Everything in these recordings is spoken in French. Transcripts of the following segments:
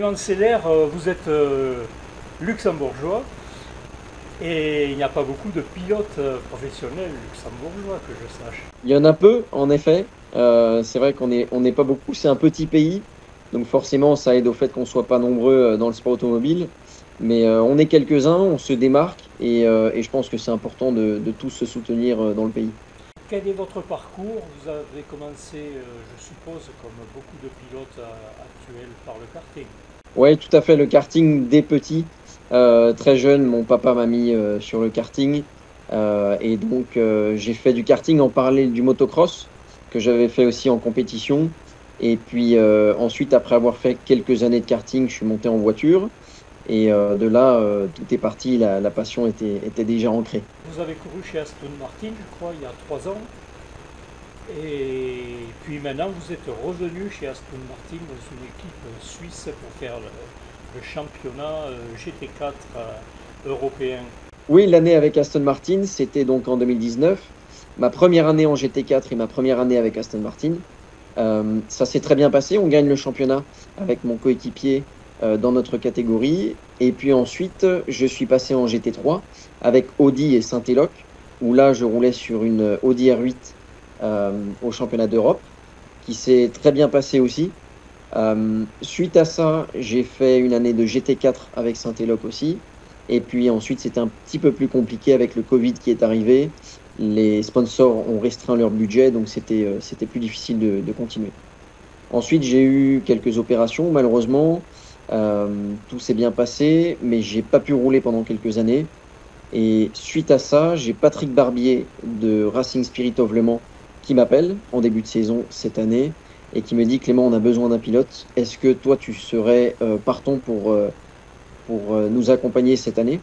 Clément Seller, vous êtes luxembourgeois et il n'y a pas beaucoup de pilotes professionnels luxembourgeois que je sache. Il y en a peu, en effet. C'est vrai qu'on n'est pas beaucoup. C'est un petit pays, donc forcément, ça aide au fait qu'on soit pas nombreux dans le sport automobile. Mais on est quelques-uns, on se démarque et je pense que c'est important de tous se soutenir dans le pays. Quel est votre parcours? Vous avez commencé, je suppose, comme beaucoup de pilotes actuels, par le karting. Oui, tout à fait, le karting dès petit. Très jeune, mon papa m'a mis sur le karting. Et donc, j'ai fait du karting en parallèle du motocross, que j'avais fait aussi en compétition. Et puis ensuite, après avoir fait quelques années de karting, je suis monté en voiture. Et de là, tout est parti, la passion était déjà ancrée. Vous avez couru chez Aston Martin, je crois, il y a 3 ans. Et puis maintenant, vous êtes revenu chez Aston Martin dans une équipe suisse pour faire le championnat GT4 européen. Oui, l'année avec Aston Martin, c'était donc en 2019. Ma première année en GT4 et ma première année avec Aston Martin. Ça s'est très bien passé. On gagne le championnat avec mon coéquipier dans notre catégorie. Et puis ensuite, je suis passé en GT3 avec Audi et Saint-Éloque, où là, je roulais sur une Audi R8 au championnat d'Europe, qui s'est très bien passé aussi. Suite à ça, j'ai fait une année de GT4 avec Saint-Éloque aussi. Et puis ensuite, c'était un petit peu plus compliqué avec le Covid qui est arrivé. Les sponsors ont restreint leur budget, donc c'était plus difficile de continuer. Ensuite, j'ai eu quelques opérations, malheureusement. Tout s'est bien passé, mais j'ai pas pu rouler pendant quelques années. Et suite à ça, j'ai Patrick Barbier de Racing Spirit of Le Mans qui m'appelle en début de saison cette année et qui me dit: Clément, on a besoin d'un pilote. Est-ce que toi, tu serais partant pour nous accompagner cette année?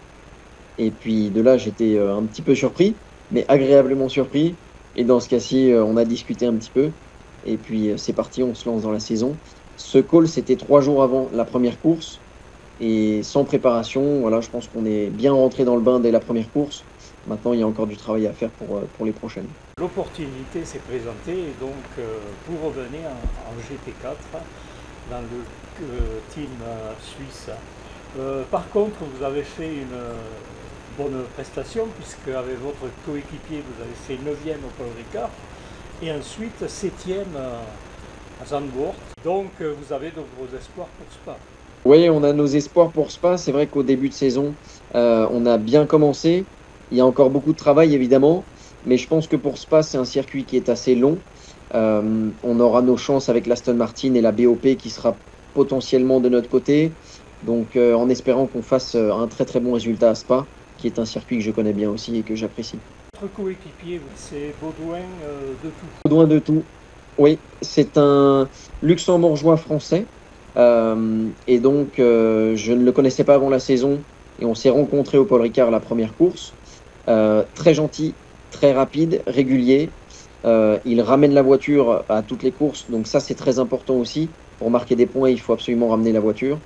Et puis de là, j'étais un petit peu surpris, mais agréablement surpris. Et dans ce cas-ci, on a discuté un petit peu. Et puis c'est parti, on se lance dans la saison. Ce call, c'était 3 jours avant la première course. Et sans préparation, voilà, je pense qu'on est bien rentré dans le bain dès la première course. Maintenant, il y a encore du travail à faire pour les prochaines. L'opportunité s'est présentée et donc vous revenez en GT4 dans le team suisse. Par contre, vous avez fait une bonne prestation puisque avec votre coéquipier, vous avez fait 9e au Paul Ricard et ensuite 7e à Zandvoort. Donc vous avez de gros espoirs pour Spa. Oui, on a nos espoirs pour Spa. C'est vrai qu'au début de saison, on a bien commencé. Il y a encore beaucoup de travail, évidemment. Mais je pense que pour Spa, c'est un circuit qui est assez long. On aura nos chances avec l'Aston Martin et la BOP qui sera potentiellement de notre côté. Donc en espérant qu'on fasse un très très bon résultat à Spa, qui est un circuit que je connais bien aussi et que j'apprécie. Votre coéquipier, c'est Baudouin de Tout. Baudouin de Tout, oui, c'est un luxembourgeois français. Et donc je ne le connaissais pas avant la saison et on s'est rencontrés au Paul Ricard la première course. Très gentil, très rapide, régulier. Il ramène la voiture à toutes les courses, donc ça c'est très important aussi. Pour marquer des points, il faut absolument ramener la voiture.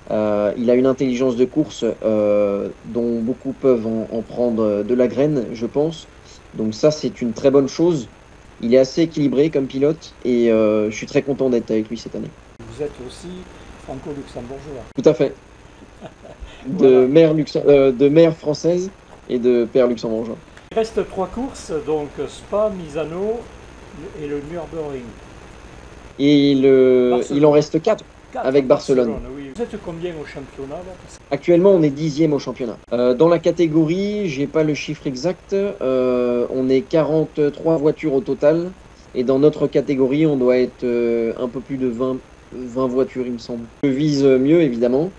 Il a une intelligence de course dont beaucoup peuvent en prendre de la graine, je pense. Donc ça, c'est une très bonne chose. Il est assez équilibré comme pilote et je suis très content d'être avec lui cette année. Vous êtes aussi franco-luxembourgeois. Tout à fait. Voilà. De mère française et de père luxembourgeois. Il reste 3 courses, donc Spa, Misano et le Nürburgring. Et il en reste 4 avec Barcelone. Oui. Vous êtes combien au championnat là? Actuellement, on est 10e au championnat. Dans la catégorie, j'ai pas le chiffre exact, on est 43 voitures au total. Et dans notre catégorie, on doit être un peu plus de 20 voitures, il me semble. Je vise mieux, évidemment.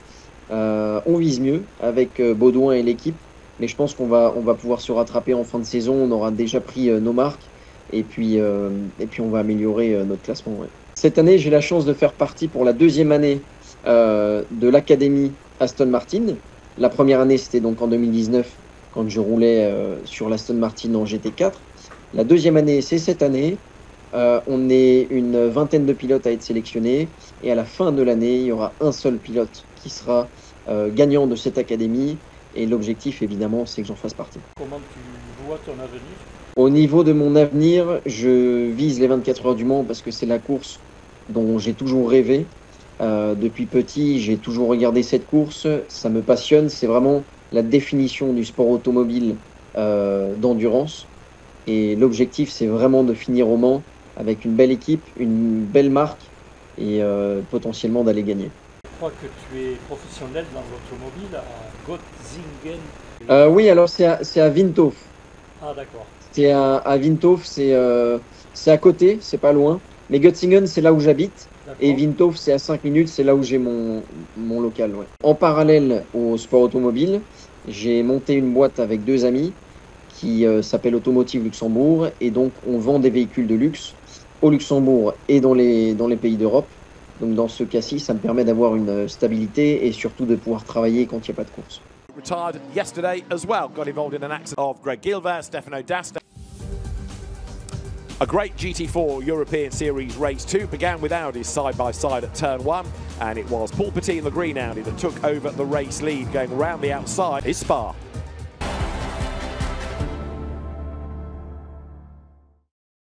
On vise mieux avec Baudouin et l'équipe. Mais je pense qu'on va pouvoir se rattraper en fin de saison. On aura déjà pris nos marques. Et puis on va améliorer notre classement. Ouais. Cette année, j'ai la chance de faire partie pour la 2e année de l'académie Aston Martin. La première année, c'était donc en 2019, quand je roulais sur l'Aston Martin en GT4. La 2e année, c'est cette année. On est une vingtaine de pilotes à être sélectionnés. Et à la fin de l'année, il y aura un seul pilote qui sera gagnant de cette académie. Et l'objectif, évidemment, c'est que j'en fasse partie. Comment tu vois ton avenir? Au niveau de mon avenir, je vise les 24 heures du Mans parce que c'est la course dont j'ai toujours rêvé. Depuis petit, j'ai toujours regardé cette course, ça me passionne, c'est vraiment la définition du sport automobile d'endurance. Et l'objectif, c'est vraiment de finir au Mans avec une belle équipe, une belle marque et potentiellement d'aller gagner. Je crois que tu es professionnel dans l'automobile à Göttingen. Oui, alors c'est à Windhoek. Ah d'accord. C'est à Windhoek, c'est à côté, c'est pas loin. Mais Göttingen, c'est là où j'habite. Et Windhoek, c'est à 5 minutes, c'est là où j'ai mon local. Ouais. En parallèle au sport automobile, j'ai monté une boîte avec 2 amis qui s'appelle Automotive Luxembourg. Et donc, on vend des véhicules de luxe au Luxembourg et dans les pays d'Europe. Donc, dans ce cas-ci, ça me permet d'avoir une stabilité et surtout de pouvoir travailler quand il n'y a pas de course. Retired yesterday as well, got involved in an accident of Greg Gilbert, Stefano D'Asta. A great GT4 European Series race 2 began with Audi side by side at turn 1, and it was Paul Petit in the green Audi that took over the race lead going around the outside. Is Spa.